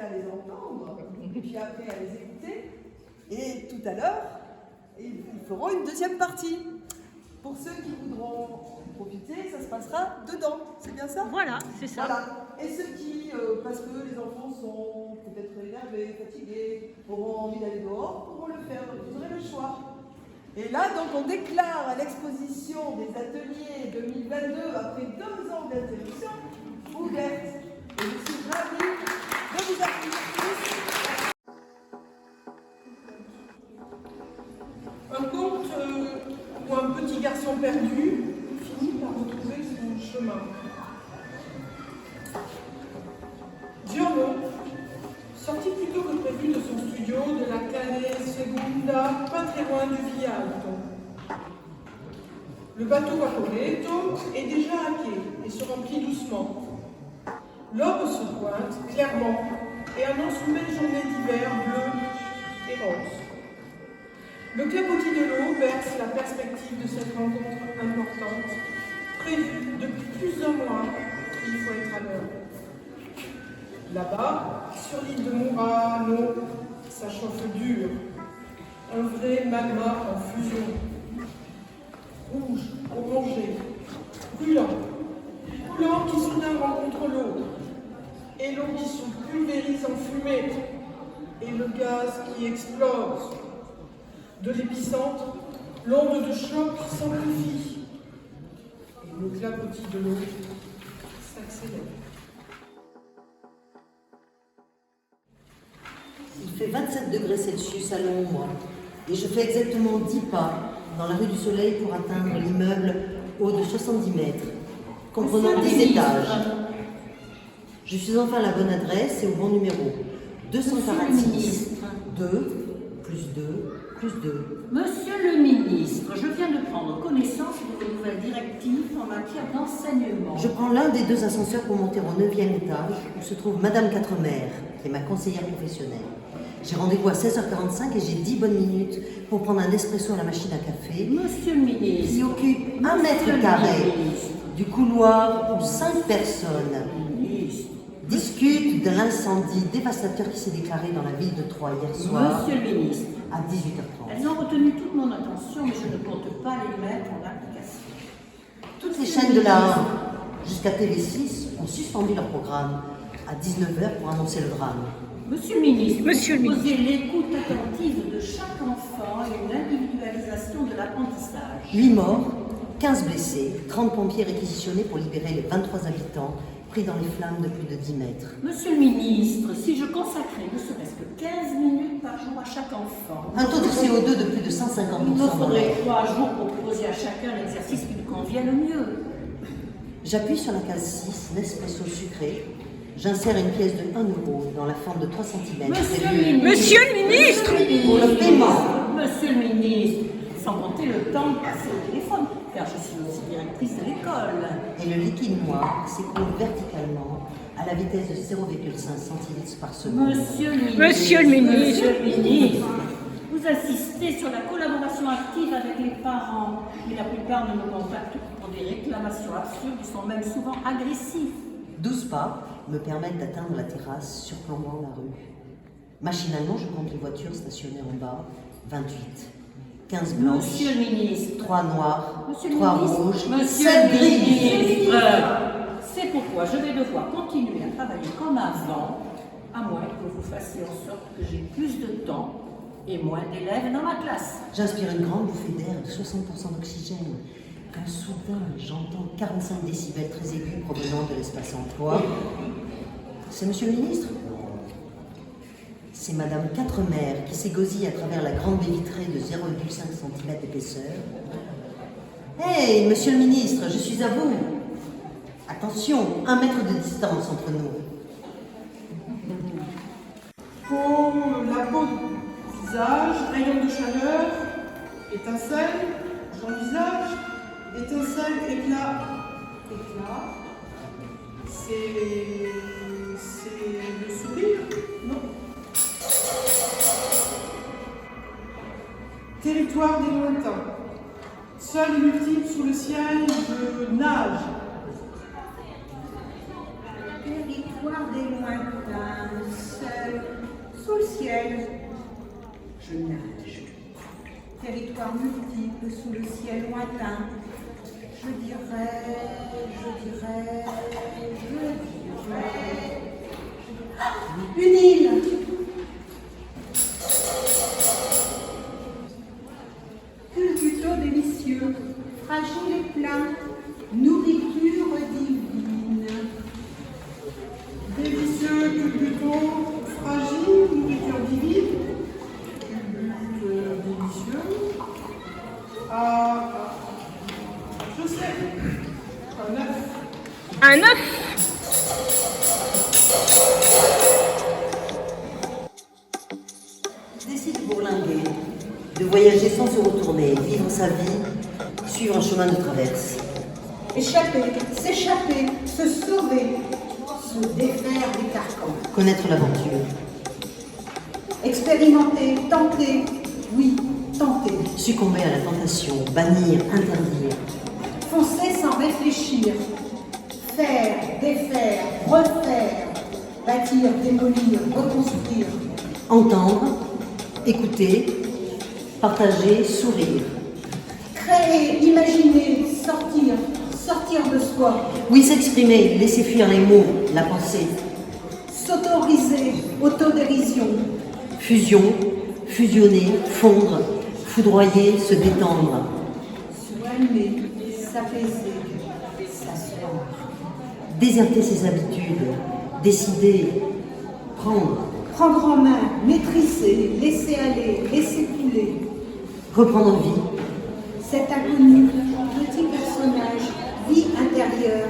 à les entendre, puis après à les écouter. Et tout à l'heure, ils feront une deuxième partie. Pour ceux qui voudront profiter, ça se passera dedans. C'est bien ça? Voilà, c'est ça. Voilà. Et ceux qui, parce que les enfants sont peut-être énervés, fatigués, auront envie d'aller dehors, pourront le faire. Donc vous aurez le choix. Et là, donc, on déclare l'exposition des ateliers 2022, après 2 ans d'interruption, ouverte. Et je suis ravie de vous accueillir tous. Un conte où un petit garçon perdu finit par retrouver son chemin. Giorno, sorti plus tôt que prévu de son studio de la Cane Segunda, pas très loin du Vialto. Le bateau Vaporetto est déjà à quai et se remplit doucement. L'aube se pointe clairement et annonce une belle journée d'hiver bleu et rose. Le clapotis de l'eau berce la perspective de cette rencontre importante, prévue depuis plus d'un mois. Il faut être à l'heure. Là-bas, sur l'île de Murano, ça chauffe dur. Un vrai magma en fusion. Rouge, orangé, brûlant. Coulant qui soudain rencontre l'eau. Et l'eau qui se pulvérise en fumée. Et le gaz qui explose. De l'épicentre, l'onde de choc s'amplifie. Et le clapotis de l'eau s'accélère. Il fait 27 degrés Celsius à l'ombre et je fais exactement 10 pas dans la rue du Soleil pour atteindre l'immeuble haut de 70 mètres, comprenant 10 étages. Je suis enfin à la bonne adresse et au bon numéro. 246, 2, plus 2, plus 2. Monsieur le ministre, je viens de prendre connaissance de vos nouvelles directives en matière d'enseignement. Je prends l'un des 2 ascenseurs pour monter au 9e étage où se trouve Madame Quatremer, qui est ma conseillère professionnelle. J'ai rendez-vous à 16h45 et j'ai 10 bonnes minutes pour prendre un espresso à la machine à café. Monsieur le ministre, Qui occupe 1 mètre carré du couloir où 5 personnes discutent de l'incendie dévastateur qui s'est déclaré dans la ville de Troyes hier soir Monsieur le ministre, à 18h30. elles ont retenu toute mon attention, mais je ne compte pas les mettre en application. Toutes les chaînes de la 1 jusqu'à TV6 ont suspendu leur programme à 19h pour annoncer le drame. Monsieur le ministre, vous proposez l'écoute attentive de chaque enfant et une individualisation de l'apprentissage. 8 morts, 15 blessés, 30 pompiers réquisitionnés pour libérer les 23 habitants pris dans les flammes de plus de 10 mètres. Monsieur le ministre, si je consacrais ne serait-ce que 15 minutes par jour à chaque enfant... Un taux de CO2 de plus de 150%. Il me faudrait 3 jours pour proposer à chacun l'exercice qui lui convient le mieux. J'appuie sur la case 6, Nespresso sucré. J'insère une pièce de 1 euro dans la forme de 3 cm. Monsieur le ministre, pour le paiement. Monsieur le ministre, sans compter le temps passé au téléphone, car je suis aussi directrice de l'école. Et le liquide noir s'écoule verticalement à la vitesse de 0,5 centilitres par seconde. Monsieur le ministre, vous insistez sur la collaboration active avec les parents, mais la plupart ne me contactent que pour des réclamations absurdes qui sont même souvent agressives. 12 pas me permettent d'atteindre la terrasse surplombant la rue. Machinalement, je compte les voitures stationnées en bas. 28. 15 blanches. Monsieur le ministre. 3 noires. Monsieur le 3 ministre. rouges. Monsieur 7 le grises. ministre. C'est pourquoi je vais devoir continuer à travailler comme avant, à moins que vous fassiez en sorte que j'ai plus de temps et moins d'élèves dans ma classe. J'inspire une grande bouffée d'air de 60% d'oxygène. Quand soudain, j'entends 45 décibels très aigus provenant de l'espace emploi. C'est monsieur le ministre? C'est Madame Quatremer qui s'égosille à travers la grande baie vitrée de 0,5 cm d'épaisseur. Hey, monsieur le ministre, je suis à vous. Attention, 1 mètre de distance entre nous. La peau du visage, rayon de chaleur, étincelle, j'envisage, étincelle, éclat, éclat. C'est le sourire, non? Territoire des lointains. Seul et multiple sous le ciel, je nage. territoire des lointains, seul, sous le ciel, je nage. Territoire multiple sous le ciel lointain, je dirais. Une île. Culbuto délicieux, fragile et plein, nourriture divine. Délicieux, culbuto, fragile, nourriture divine. Délicieux. Je sais. Un œuf. Un œuf. Décide de bourlinguer, de voyager sans se retourner, vivre sa vie, suivre un chemin de traverse. Échapper, s'échapper, se sauver, se défaire des carcans. Connaître l'aventure, Expérimenter, tenter, oui, tenter. succomber à la tentation, bannir, interdire. Foncer sans réfléchir. Faire, défaire, refaire. Bâtir, démolir, reconstruire. Entendre, écouter, partager, sourire. Créer, imaginer, sortir, sortir de soi. Oui, s'exprimer, laisser fuir les mots, la pensée. S'autoriser, autodérision. Fusion, fusionner, fondre, foudroyer, se détendre. Soigner, s'apaiser, s'asseoir. Déserter ses habitudes, décider, prendre, Prendre en main, maîtriser, laisser aller, laisser couler. reprendre vie, Cet inconnu, petit personnage, vie intérieure.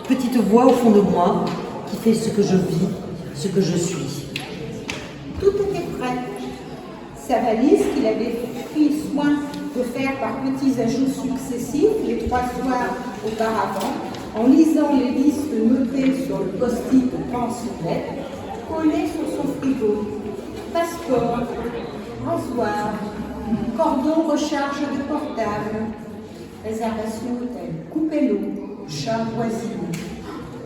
petite voix au fond de moi qui fait ce que je vis, ce que je suis. Tout était prêt. Sa valise qu'il avait pris soin de faire par petits ajouts successifs les 3 soirs auparavant, en lisant les listes notées sur le post-it pensionnaire, collé sur son frigo. Passeport, rasoir, cordon recharge de portable, réservation hôtel, coupez l'eau, chat voisine.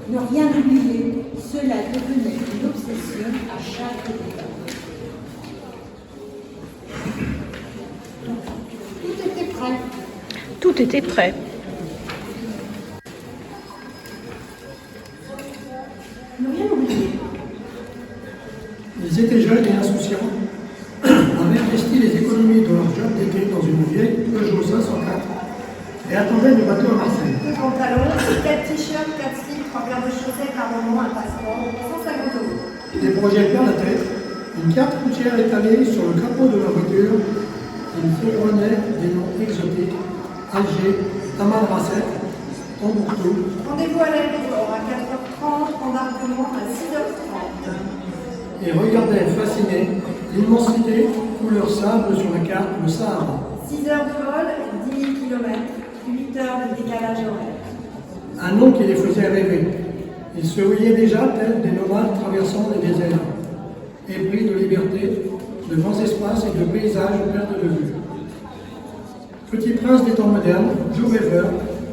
Ne rien oublier, cela devenait une obsession à chaque étape. Tout était prêt. Tout était prêt. Ne rien oublier. Ils étaient jeunes et insouciants, avaient investi les économies de leur job d'été dans une vieille Peugeot 504 et attendaient le bateau à Marseille. 2 pantalons, 4 t-shirts, 4 slips, 3 paires de chaussettes, un bonbon, un passeport, 150 €. Des projets plein la tête, une carte routière étalée sur le capot de leur voiture, ils fourgonnaient des noms exotiques, Alger, Tamanrasset, Tombouctou. Rendez-vous à l'aéroport à 4h30, embarquement à 6h30. Et regardaient fascinés l'immensité couleur sable sur la carte du Sahara. 6 heures de vol, 10 000 km, 8 heures de décalage horaire. Un nom qui les faisait rêver. Ils se voyaient déjà tels des nomades traversant les déserts, épris de liberté, de grands espaces et de paysages perdus de vue. Petit prince des temps modernes, jour rêveur,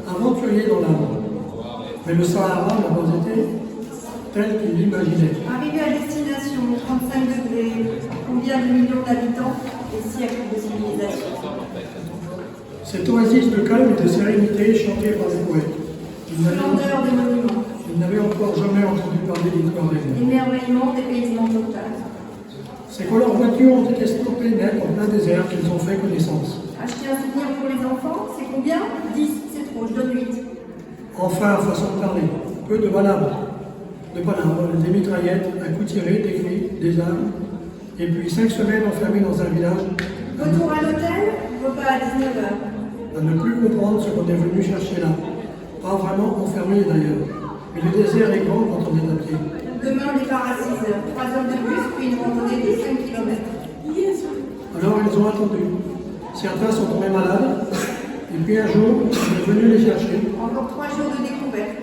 aventurier dans l'âme. Mais le Sahara n'a pas été tel qu'il l'imaginait. Arrivé à destination, 35 degrés, combien de millions d'habitants et siècles de civilisation. Cette oasis de calme et de sérénité chantée par les poètes. Splendeur des monuments, Ils n'avaient encore jamais entendu parler d'histoire rêvée. émerveillement des paysements total. C'est quand leurs voitures ont été stoppées net en plein désert qu'ils ont fait connaissance. Acheter un souvenir pour les enfants, c'est combien? 10, c'est trop, je donne 8. Enfin, façon de parler, peu de palabres, des mitraillettes, un coup tiré, des cris, des armes, et puis 5 semaines enfermés dans un village, Retour à l'hôtel, repas à 19h. à ne plus comprendre ce qu'on est venu chercher là. Pas vraiment enfermés d'ailleurs, mais le désert est grand quand on est à pied. Demain, départ à 6h, 3 heures de bus, puis une randonnée de 5 km. Alors ils ont attendu. Certains sont tombés malades, et puis un jour, on est venu les chercher. Encore 3 jours de découverte.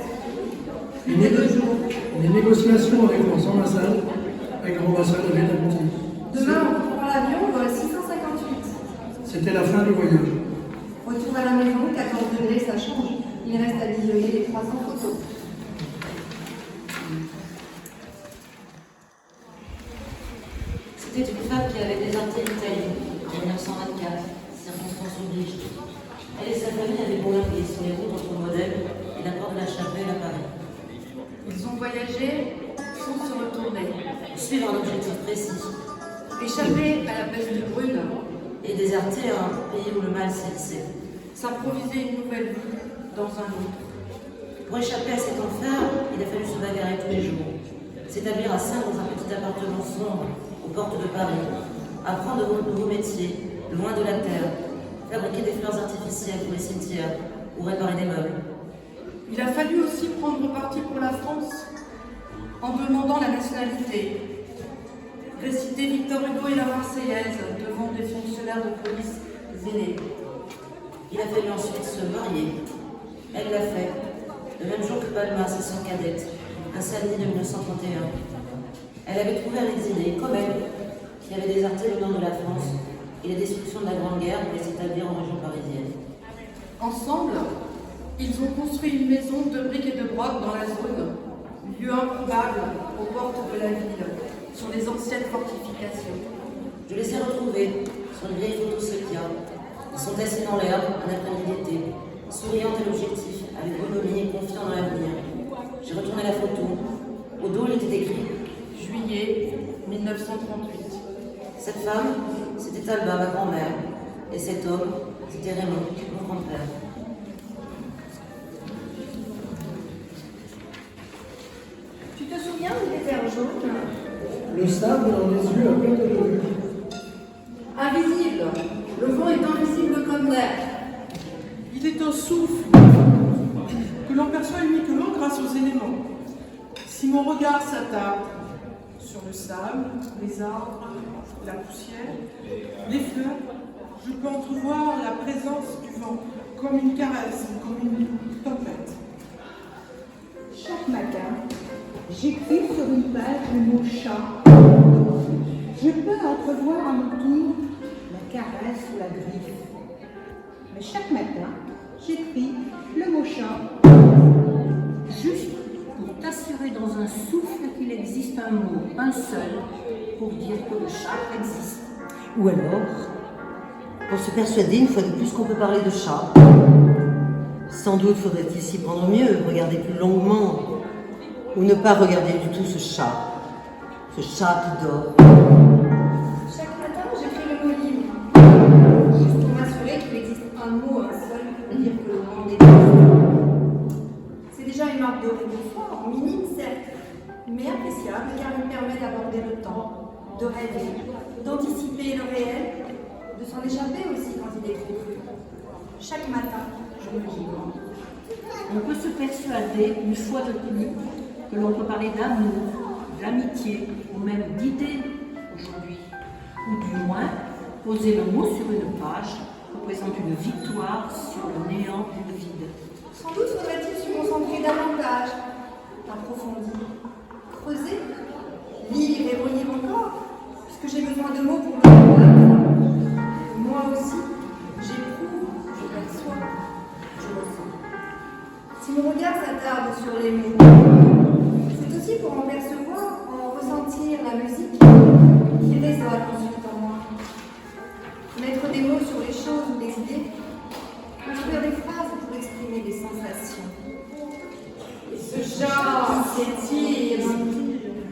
Les, Les 2 jours. les négociations avec leurs ambassades, avec l'ambassade avaient abouti. Demain, on reprend l'avion, vol 658. C'était la fin du voyage. Retour à la maison, 14 degrés, ça change. Il reste à visionner les 300 photos. partie en Italie en 1924, circonstances oblige. Elle et sa famille avaient bourlingué sur les routes entre Modène et la porte de la Chapelle à Paris. Ils ont voyagé sans se retourner, Suivre un objectif précis échapper à la peste brune, et déserter un pays où le mal sévissait. s'improviser une nouvelle vie dans un autre. Pour échapper à cet enfer, il a fallu se bagarrer tous les jours, s'établir à 5 dans un petit appartement sombre aux portes de Paris, apprendre de nouveaux métiers, loin de la terre, fabriquer des fleurs artificielles pour les cimetières ou réparer des meubles. Il a fallu aussi prendre parti pour la France en demandant la nationalité, réciter Victor Hugo et la Marseillaise devant des fonctionnaires de police zélés. Il a fallu ensuite se marier. Elle l'a fait, le même jour que Palma, sa sœur cadette, un samedi de 1931. Elle avait trouvé un exilé, comme elle, qui avait déserté le nord de la France et la destruction de la Grande Guerre pour s'établir en région parisienne. Ensemble, ils ont construit une maison de briques et de broc dans la zone, lieu improbable aux portes de la ville, sur les anciennes fortifications. Je les ai retrouvés sur une vieille photo Sepia. Ils sont assis dans l'herbe un après-midi d'été, souriant à l'objectif, avec bonhomie et confiant dans l'avenir. J'ai retourné la photo. Au dos, il était écrit Juillet 1938. Cette femme, c'était Alba, ma grand-mère, et cet homme, c'était Raymond, mon grand-père. Tu te souviens du désert jaune? Le sable dans les yeux à perte de vue. Invisible. Le vent est invisible comme l'air. Il est un souffle que l'on perçoit uniquement grâce aux éléments. Si mon regard s'attarde sur le sable, les arbres, la poussière, les fleurs, je peux entrevoir la présence du vent comme une caresse, comme une tempête. Chaque matin, j'écris sur une page le mot chat. Je peux entrevoir à mon tour la caresse ou la griffe. Mais chaque matin, j'écris le mot chat. Juste pour t'assurer dans un souffle qu'il existe un mot, un seul, pour dire que le chat existe. Ou alors, pour se persuader une fois de plus qu'on peut parler de chat. Sans doute faudrait-il s'y prendre mieux, regarder plus longuement, ou ne pas regarder du tout ce chat qui dort. Chaque matin, j'écris le mot livre, juste pour m'assurer qu'il existe un mot, un seul, pour dire que le monde existe. C'est déjà une marque de réconfort, minime certes, mais appréciable car il permet d'aborder le temps, de rêver, d'anticiper le réel, de s'en échapper aussi quand il est trop cru. Chaque matin, je me livre. On peut se persuader, une fois de plus, que l'on peut parler d'amour, d'amitié ou même d'idées aujourd'hui. Ou du moins, poser le mot sur une page représente une victoire sur le néant et le vide. Sans doute faudrait-il se concentrer davantage, approfondir, creuser, lire et relire encore, puisque j'ai besoin de mots pour me convaincre. Moi aussi, j'éprouve, je perçois, je ressens. Si mon regard s'attarde sur les mots, c'est aussi pour en percevoir, en ressentir la musique qui résonne ensuite en moi. Mettre des mots sur les choses ou les idées, construire des phrases pour exprimer des sensations. Et ce chat s'étire.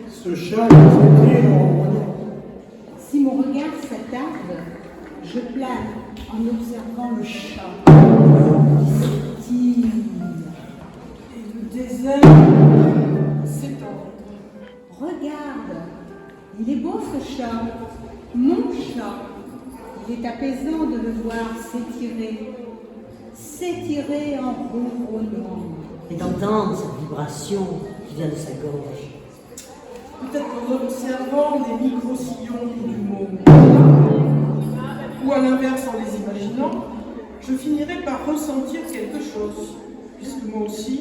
Ce chat qui s'étire en voyant. Si mon regard s'attarde, je plane en observant le chat qui s'étire. Et le désert s'étend. Regarde, il est beau ce chat, mon chat. Il est apaisant de le voir s'étirer en ronronnant. Et d'entendre cette vibration qui vient de sa gorge. Peut-être en observant les micro-sillons du mot. Ou à l'inverse, en les imaginant, je finirai par ressentir quelque chose. Puisque moi aussi,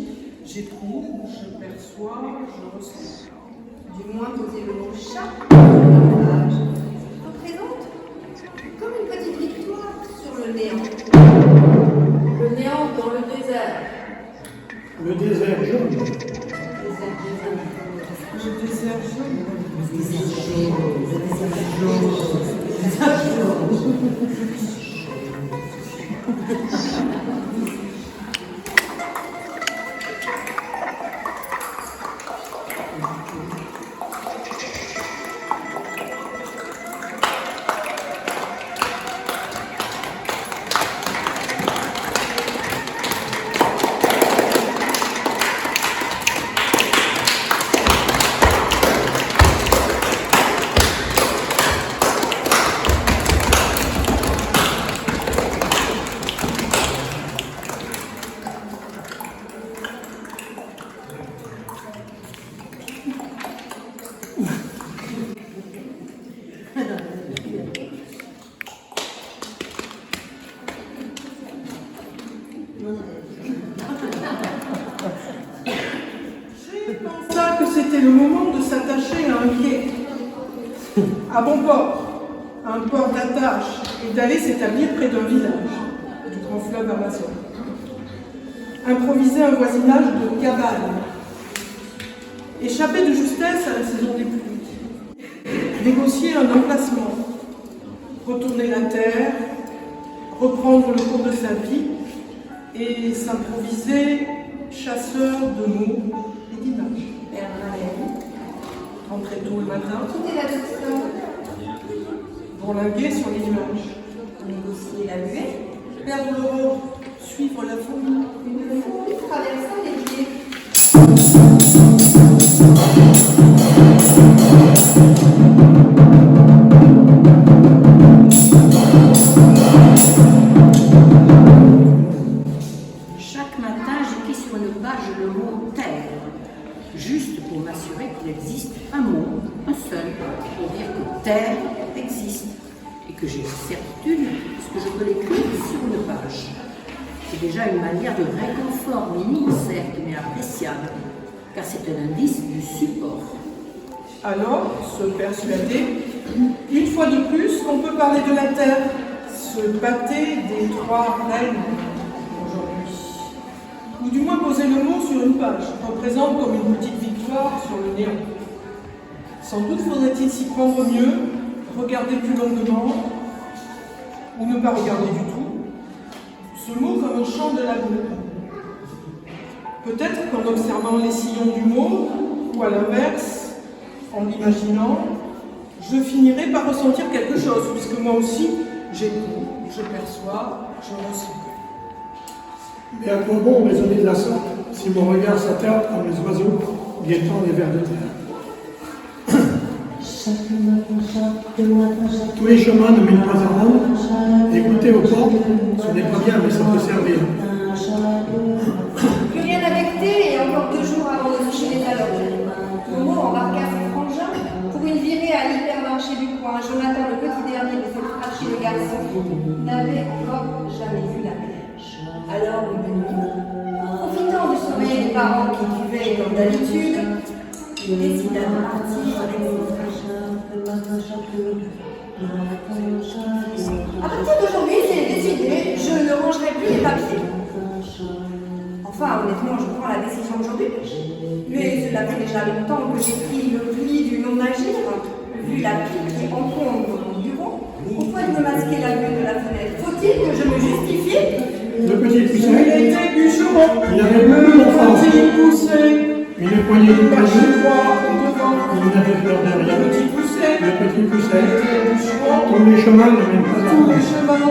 j'éprouve, je perçois, je ressens. Du moins poser le mot chat sur la page représente comme une petite victoire sur le néant. Le néant dans le désert. Le désert jaune. Le désert jaune. Le désert jaune. J'ai pensé que c'était le moment de s'attacher à un quai, à bon port, à un port d'attache, et d'aller s'établir près d'un village du grand fleuve Amazon. Improviser un voisinage de cabanes, échapper de justesse à la saison des pluies, négocier un emplacement, retourner la terre, reprendre le cours de sa vie et s'improviser chasseur de mots et d'images. Rentrer tôt le matin, Tout est là-dedans. bourlinguer sur les nuages, Négocier la buée. Perdre l'aurore, suivre la fourmi. Une fourmi traversant les pieds. Chaque matin, j'écris sur une page le mot terre, juste pour m'assurer qu'il existe un mot, un seul, pour dire que terre existe et que j'ai la certitude que je peux l'écrire sur une page. C'est déjà une manière de réconfort minime, certes, mais appréciable, car c'est un indice du support. alors se persuader, une fois de plus, qu'on peut parler de la terre, se batter des trois reines aujourd'hui. Ou du moins poser le mot sur une page, représente comme une petite victoire sur le néant. Sans doute faudrait-il s'y prendre mieux, regarder plus longuement, ou ne pas regarder du tout. Ce mot comme un champ de l'amour. Peut-être qu'en observant les sillons du mot, ou à l'inverse, en l'imaginant, je finirai par ressentir quelque chose, puisque moi aussi, j'éprouve, je perçois, je ressens. Mais à quoi bon raisonner de la sorte si mon regard s'attarde comme les oiseaux guettant les vers de terre? Tous les chemins ne mènent pas à Rome. Écouter au port, ce n'est pas bien, mais ça peut servir. Plus rien à becter et encore 2 jours avant de toucher les talons. Momo embarqua ses frangins pour une virée à l'hypermarché du coin. Jonathan, le petit dernier de cette fratrie de garçons, n'avait encore jamais vu la mer. Alors, une nuit, profitant du sommeil des parents qui buvaient comme d'habitude, il décida de partir avec ses frangins. À partir d'aujourd'hui, c'est décidé, je ne rangerai plus les papiers. Enfin, honnêtement, je prends la décision aujourd'hui. Mais cela fait déjà longtemps que j'ai pris le pli du non-agir, vu la pique qui encombre mon bureau. Pourquoi me masquer la vue de la fenêtre? Faut-il que je me justifie? Le petit poussin, Il était bûcheron, il avait beaucoup d'enfants, petit poussé, une poignée de par préjugés, chez toi, devant. il n'avait peur de rien. Le petit poussé, Le petit il poussin, était bûcheron, tous les chemins ne mènent pas à tous Rome. les chemins